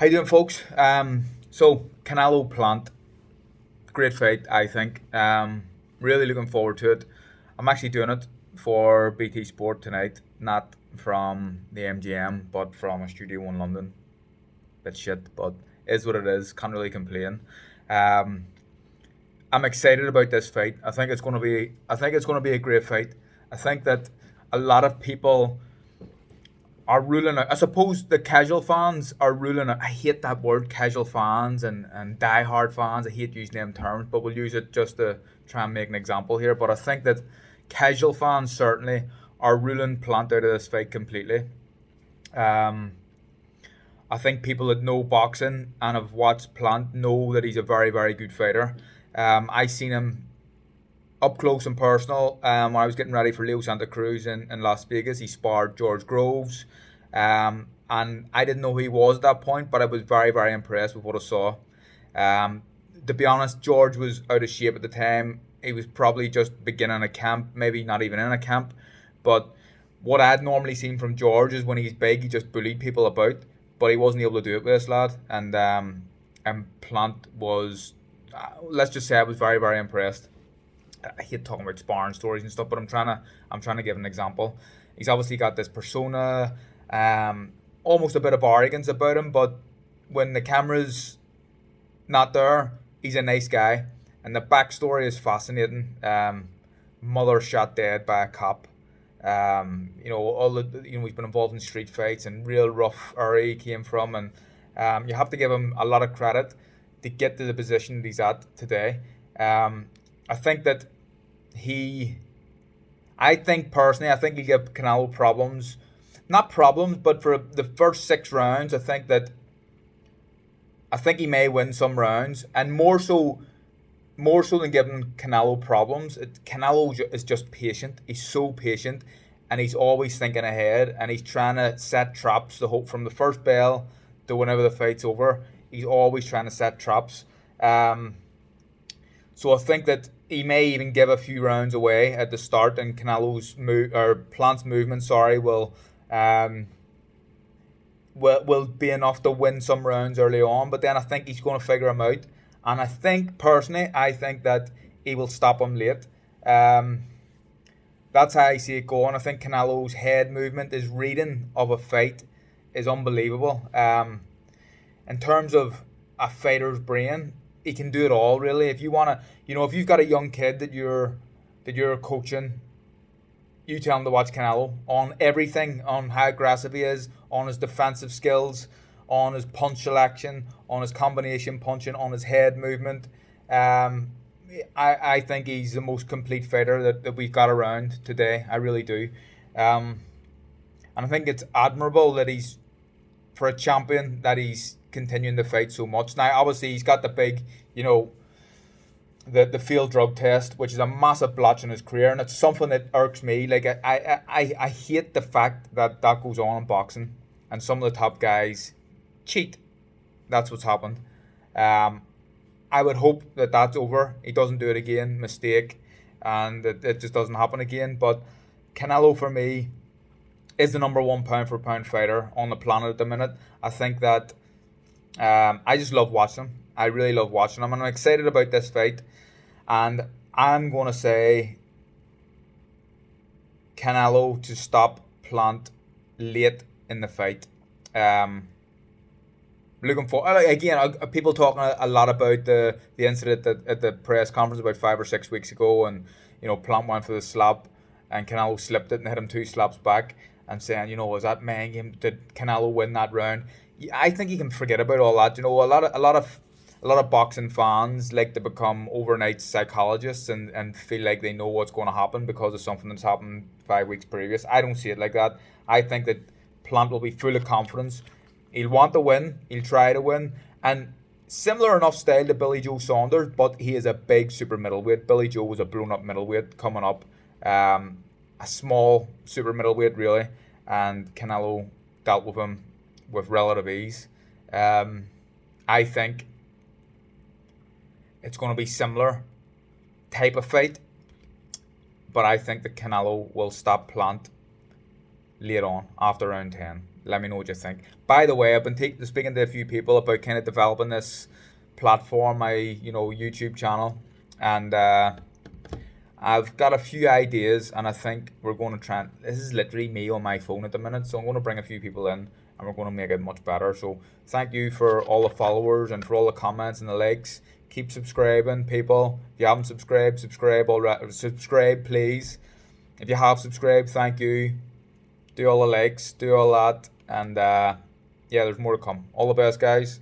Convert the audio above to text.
How you doing, folks? So Canelo Plant, great fight, I think. Really looking forward to it. I'm actually doing it for BT Sport tonight, not from the MGM, but from a studio in London. Bit shit, but is what it is. Can't really complain. Um, I'm excited about this fight. I think it's gonna be a great fight. I think that a lot of people are ruling out. I suppose the casual fans are ruling out. I hate that word, casual fans and die-hard fans. I hate using them terms, but we'll use it just to try and make an example here. But I think that casual fans certainly are ruling Plant out of this fight completely. Um, I think people that know boxing and have watched Plant know that he's a very, very good fighter. I seen him up close and personal. When I was getting ready for Leo Santa Cruz in Las Vegas, he sparred George Groves. And I didn't know who he was at that point, but I was very, very impressed with what I saw. Um, to be honest, George was out of shape at the time. He was probably just beginning a camp, maybe not even in a camp. But what I'd normally seen from George is when he's big, he just bullied people about. But he wasn't able to do it with this lad. And Plant was, let's just say, I was very, very impressed. I hate talking about sparring stories and stuff, but I'm trying to give an example. He's obviously got this persona, almost a bit of arrogance about him, but when the camera's not there, he's a nice guy, and the backstory is fascinating. Mother shot dead by a cop. All he's been involved in street fights and real rough area he came from, and you have to give him a lot of credit to get to the position that he's at today. I think that he, I think personally, I think he'll give Canelo problems. Not problems, but for the first 6 rounds, I think he may win some rounds, and more so than giving Canelo problems. Canelo is just patient. He's so patient, and he's always thinking ahead, and he's trying to set traps to hope from the first bell to whenever the fight's over. He's always trying to set traps. So I think that he may even give a few rounds away at the start, and Canelo's move or Plant's movement, sorry, um, will be enough to win some rounds early on. But then I think he's going to figure him out, and I think personally, I think that he will stop him late. Um, that's how I see it going. I think Canelo's head movement, his reading of a fight, is unbelievable. In terms of a fighter's brain, he can do it all really. If you wanna, if you've got a young kid that you're coaching, you tell him to watch Canelo on everything, on how aggressive he is, on his defensive skills, on his punch selection, on his combination punching, on his head movement. Um, I think he's the most complete fighter that we've got around today. I really do. Um, and I think it's admirable that he's, for a champion, that he's continuing to fight so much. Now, obviously, he's got the big, the field drug test, which is a massive blotch in his career, and it's something that irks me. Like I hate the fact that that goes on in boxing, and some of the top guys cheat. That's what's happened. Um, I would hope that that's over. He doesn't do it again, mistake, and it just doesn't happen again. But Canelo for me is the number one pound for pound fighter on the planet at the minute. I think that I just love watching him. I really love watching him, and I'm excited about this fight. And I'm gonna say Canelo to stop Plant late in the fight. Um, Looking for again. People talking a lot about the incident at the press conference about 5 or 6 weeks ago, and Plant went for the slap, and Canelo slipped it and hit him 2 slaps back, and saying, was that man game? Did Canelo win that round? Yeah, I think you can forget about all that. A lot of boxing fans like to become overnight psychologists and feel like they know what's going to happen because of something that's happened 5 weeks previous. I don't see it like that. I think that Plant will be full of confidence. He'll want to win. He'll try to win. And similar enough style to Billy Joe Saunders, but he is a big super middleweight. Billy Joe was a blown up middleweight coming up. A small super middleweight, really. And Canelo dealt with him with relative ease. I think it's going to be similar type of fight, but I think that Canelo will stop Plant late on after round 10. let me know what you think. By the way, I've been speaking to a few people about kind of developing this platform, my YouTube channel, and I've got a few ideas, and I think we're going to try. This is literally me on my phone at the minute, so I'm going to bring a few people in, and we're going to make it much better. So thank you for all the followers and for all the comments and the likes. Keep subscribing, people. If you haven't subscribed, subscribe already. Subscribe, please. If you have subscribed, thank you. Do all the likes, do all that, and yeah, there's more to come. All the best, guys.